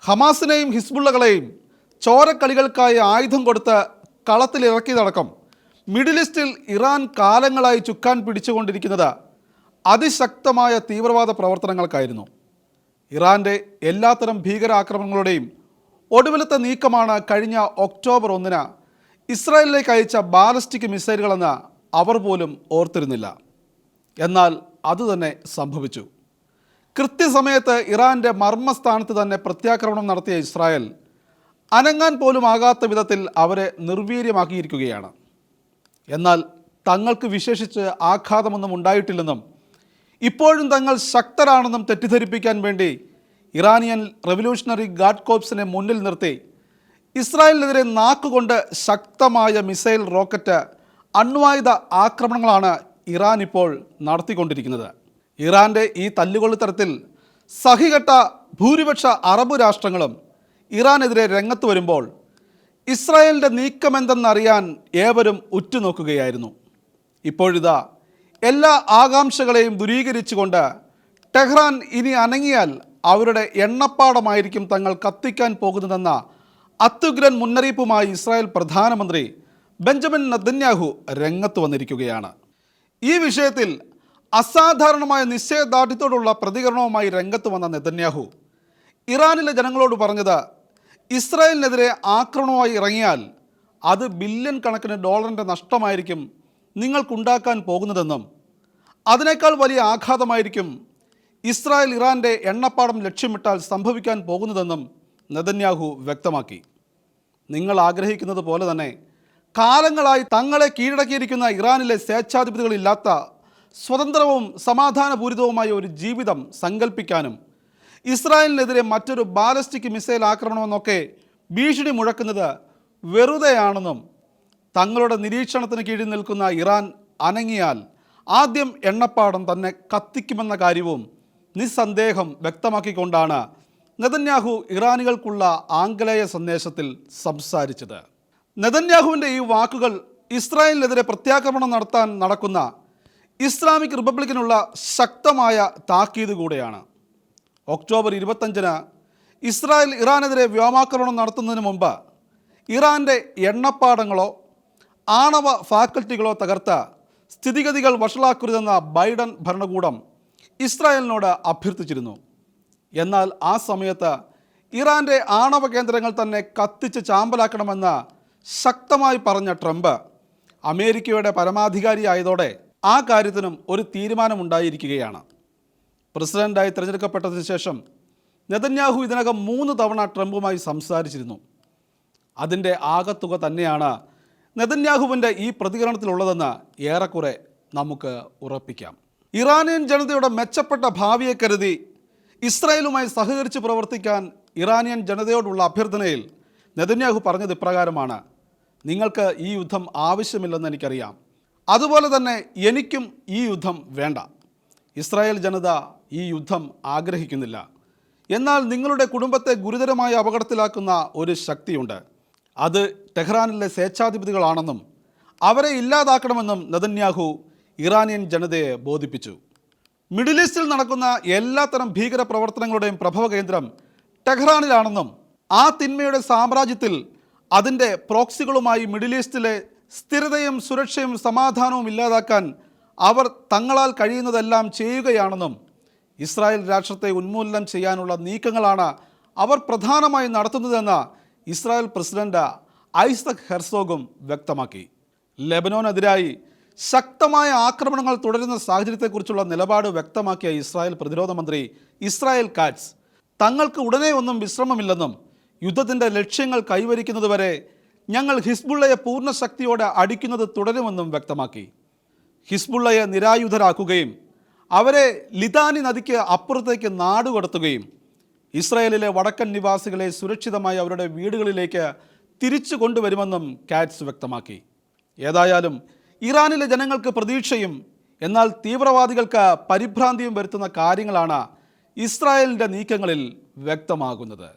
ഹമാസിനെയും ഹിസ്ബുള്ളകളെയും ചോരക്കളികൾക്കായി ആയുധം കൊടുത്ത് കളത്തിലിറക്കിയതടക്കം മിഡിൽ ഈസ്റ്റിൽ ഇറാൻ കാലങ്ങളായി ചുക്കാൻ പിടിച്ചുകൊണ്ടിരിക്കുന്നത് അതിശക്തമായ തീവ്രവാദ പ്രവർത്തനങ്ങൾക്കായിരുന്നു. ഇറാൻ്റെ എല്ലാത്തരം ഭീകരാക്രമണങ്ങളുടെയും ഒടുവിലത്തെ നീക്കമാണ് കഴിഞ്ഞ ഒക്ടോബർ 1 ഇസ്രായേലിലേക്ക് അയച്ച ബാലിസ്റ്റിക് മിസൈലുകളെന്ന് അവർ പോലും ഓർത്തിരുന്നില്ല. എന്നാൽ അതുതന്നെ സംഭവിച്ചു. കൃത്യസമയത്ത് ഇറാൻ്റെ മർമ്മസ്ഥാനത്ത് തന്നെ പ്രത്യാക്രമണം നടത്തിയ ഇസ്രായേൽ അനങ്ങാൻ പോലും ആകാത്ത വിധത്തിൽ അവരെ നിർവീര്യമാക്കിയിരിക്കുകയാണ്. എന്നാൽ തങ്ങൾക്ക് വിശേഷിച്ച് ആഘാതമൊന്നും ഉണ്ടായിട്ടില്ലെന്നും ഇപ്പോഴും തങ്ങൾ ശക്തരാണെന്നും തെറ്റിദ്ധരിപ്പിക്കാൻ വേണ്ടി ഇറാനിയൻ റവല്യൂഷണറി ഗാർഡ് കോർപ്സിനെ മുന്നിൽ നിർത്തി ഇസ്രായേലിനെതിരെ നാക്കുകൊണ്ട് ശക്തമായ മിസൈൽ, റോക്കറ്റ്, അണ്വായുധ ആക്രമണങ്ങളാണ് ഇറാൻ ഇപ്പോൾ നടത്തിക്കൊണ്ടിരിക്കുന്നത്. ഇറാൻ്റെ ഈ തല്ലുകൊള്ളിത്തരത്തിൽ സഹികെട്ട ഭൂരിപക്ഷ അറബ് രാഷ്ട്രങ്ങളും ഇറാനെതിരെ രംഗത്ത് വരുമ്പോൾ ഇസ്രായേലിൻ്റെ നീക്കമെന്തെന്നറിയാൻ ഏവരും ഉറ്റുനോക്കുകയായിരുന്നു. ഇപ്പോഴിതാ എല്ലാ ആകാംക്ഷകളെയും ദൂരീകരിച്ചുകൊണ്ട് ടെഹ്റാൻ ഇനി അനങ്ങിയാൽ അവരുടെ എണ്ണപ്പാടമായിരിക്കും തങ്ങൾ കത്തിക്കാൻ പോകുന്നതെന്ന അത്യുഗ്രൻ മുന്നറിയിപ്പുമായി ഇസ്രായേൽ പ്രധാനമന്ത്രി ബെഞ്ചമിൻ നെതന്യാഹു രംഗത്ത് വന്നിരിക്കുകയാണ്. ഈ വിഷയത്തിൽ അസാധാരണമായ നിശ്ചയദാർഢ്യത്തോടുള്ള പ്രതികരണവുമായി രംഗത്ത് വന്ന നെതന്യാഹു ഇറാനിലെ ജനങ്ങളോട് പറഞ്ഞത്, ഇസ്രായേലിനെതിരെ ആക്രമണമായി ഇറങ്ങിയാൽ അത് ബില്യൺ കണക്കിന് ഡോളറിൻ്റെ നഷ്ടമായിരിക്കും നിങ്ങൾക്കുണ്ടാക്കാൻ പോകുന്നതെന്നും അതിനേക്കാൾ വലിയ ആഘാതമായിരിക്കും ഇസ്രായേൽ ഇറാൻ്റെ എണ്ണപ്പാടം ലക്ഷ്യമിട്ടാൽ സംഭവിക്കാൻ പോകുന്നതെന്നും നെതന്യാഹു വ്യക്തമാക്കി. നിങ്ങൾ ആഗ്രഹിക്കുന്നത് പോലെ തന്നെ കാലങ്ങളായി തങ്ങളെ കീഴടക്കിയിരിക്കുന്ന ഇറാനിലെ സ്വേച്ഛാധിപതികളില്ലാത്ത സ്വതന്ത്രവും സമാധാനപൂരിതവുമായ ഒരു ജീവിതം സങ്കല്പിക്കാനും ഇസ്രായേലിനെതിരെ മറ്റൊരു ബാലിസ്റ്റിക് മിസൈൽ ആക്രമണമെന്നൊക്കെ ഭീഷണി മുഴക്കുന്നത് വെറുതെയാണെന്നും തങ്ങളുടെ നിരീക്ഷണത്തിന് കീഴിൽ നിൽക്കുന്ന ഇറാൻ അനങ്ങിയാൽ ആദ്യം എണ്ണപ്പാടം തന്നെ കത്തിക്കുമെന്ന കാര്യവും നിസ്സന്ദേഹം വ്യക്തമാക്കിക്കൊണ്ടാണ് നെതന്യാഹു ഇറാനികൾക്കുള്ള ആംഗലേയ സന്ദേശത്തിൽ സംസാരിച്ചത്. നെതന്യാഹുവിൻ്റെ ഈ വാക്കുകൾ ഇസ്രായേലിനെതിരെ പ്രത്യാക്രമണം നടത്താൻ നടക്കുന്ന ഇസ്ലാമിക് റിപ്പബ്ലിക്കിനുള്ള ശക്തമായ താക്കീത് കൂടെയാണ്. ഒക്ടോബർ 25 ഇസ്രായേൽ ഇറാനെതിരെ വ്യോമാക്രമണം നടത്തുന്നതിന് മുമ്പ് ഇറാൻ്റെ എണ്ണപ്പാടങ്ങളോ ആണവ ഫാക്കൽറ്റികളോ തകർത്ത സ്ഥിതിഗതികൾ വഷളാക്കരുതെന്ന ബൈഡൻ ഭരണകൂടം ഇസ്രായേലിനോട് അഭ്യർത്ഥിച്ചിരുന്നു. എന്നാൽ ആ സമയത്ത് ഇറാൻ്റെ ആണവ കേന്ദ്രങ്ങൾ തന്നെ കത്തിച്ച് ചാമ്പലാക്കണമെന്ന് ശക്തമായി പറഞ്ഞ ട്രംപ് അമേരിക്കയുടെ പരമാധികാരിയായതോടെ ആ കാര്യത്തിനും ഒരു തീരുമാനമുണ്ടായിരിക്കുകയാണ്. പ്രസിഡൻ്റായി തിരഞ്ഞെടുക്കപ്പെട്ടതിന് ശേഷം നെതന്യാഹു ഇതിനകം 3 തവണ ട്രംപുമായി സംസാരിച്ചിരുന്നു. അതിൻ്റെ ആകത്തുക തന്നെയാണ് നെതന്യാഹുവിൻ്റെ ഈ പ്രതികരണത്തിലുള്ളതെന്ന് ഏറെക്കുറെ നമുക്ക് ഉറപ്പിക്കാം. ഇറാനിയൻ ജനതയുടെ മെച്ചപ്പെട്ട ഭാവിയെ കരുതി ഇസ്രായേലുമായി സഹകരിച്ച് പ്രവർത്തിക്കാൻ ഇറാനിയൻ ജനതയോടുള്ള അഭ്യർത്ഥനയിൽ നെതന്യാഹു പറഞ്ഞത് ഇപ്രകാരമാണ്: നിങ്ങൾക്ക് ഈ യുദ്ധം ആവശ്യമില്ലെന്ന് എനിക്കറിയാം, അതുപോലെ തന്നെ എനിക്കും ഈ യുദ്ധം വേണ്ട. ഇസ്രായേൽ ജനത ഈ യുദ്ധം ആഗ്രഹിക്കുന്നില്ല. എന്നാൽ നിങ്ങളുടെ കുടുംബത്തെ ഗുരുതരമായ അപകടത്തിലാക്കുന്ന ഒരു ശക്തിയുണ്ട്. അത് ടെഹ്റാനിലെ സ്വേച്ഛാധിപതികളാണെന്നും അവരെ ഇല്ലാതാക്കണമെന്നും നെതന്യാഹു ഇറാനിയൻ ജനതയെ ബോധിപ്പിച്ചു. മിഡിൽ ഈസ്റ്റിൽ നടക്കുന്ന എല്ലാത്തരം ഭീകര പ്രവർത്തനങ്ങളുടെയും പ്രഭവ കേന്ദ്രം ടെഹ്റാനിലാണെന്നും ആ തിന്മയുടെ സാമ്രാജ്യത്തിൽ അതിൻ്റെ പ്രോക്സികളുമായി മിഡിൽ ഈസ്റ്റിലെ സ്ഥിരതയും സുരക്ഷയും സമാധാനവും ഇല്ലാതാക്കാൻ അവർ തങ്ങളാൽ കഴിയുന്നതെല്ലാം ചെയ്യുകയാണെന്നും ഇസ്രായേൽ രാഷ്ട്രത്തെ ഉന്മൂലനം ചെയ്യാനുള്ള നീക്കങ്ങളാണ് അവർ പ്രധാനമായും നടത്തുന്നതെന്ന് ഇസ്രായേൽ പ്രസിഡന്റ് ഐസക് ഹെർസോഗും വ്യക്തമാക്കി. ലെബനോനെതിരായി ശക്തമായ ആക്രമണങ്ങൾ തുടരുന്ന സാഹചര്യത്തെക്കുറിച്ചുള്ള നിലപാട് വ്യക്തമാക്കിയ ഇസ്രായേൽ പ്രതിരോധ മന്ത്രി ഇസ്രായേൽ കാറ്റ്സ് തങ്ങൾക്ക് ഉടനെ ഒന്നും വിശ്രമമില്ലെന്നും യുദ്ധത്തിൻ്റെ ലക്ഷ്യങ്ങൾ കൈവരിക്കുന്നതുവരെ ഞങ്ങൾ ഹിസ്ബുള്ളയെ പൂർണ്ണ ശക്തിയോടെ അടിക്കുന്നത് തുടരുമെന്നും വ്യക്തമാക്കി. ഹിസ്ബുള്ളയെ നിരായുധരാക്കുകയും അവരെ ലിതാനി നദിക്ക് അപ്പുറത്തേക്ക് നാടുകടത്തുകയും ഇസ്രായേലിലെ വടക്കൻ നിവാസികളെ സുരക്ഷിതമായി അവരുടെ വീടുകളിലേക്ക് തിരിച്ചു കൊണ്ടുവരുമെന്നും കാറ്റ്സ് വ്യക്തമാക്കി. ഏതായാലും ഇറാനിലെ ജനങ്ങൾക്ക് പ്രതീക്ഷയും എന്നാൽ തീവ്രവാദികൾക്ക് പരിഭ്രാന്തിയും വരുത്തുന്ന കാര്യങ്ങളാണ് ഇസ്രായേലിൻ്റെ നീക്കങ്ങളിൽ വ്യക്തമാകുന്നത്.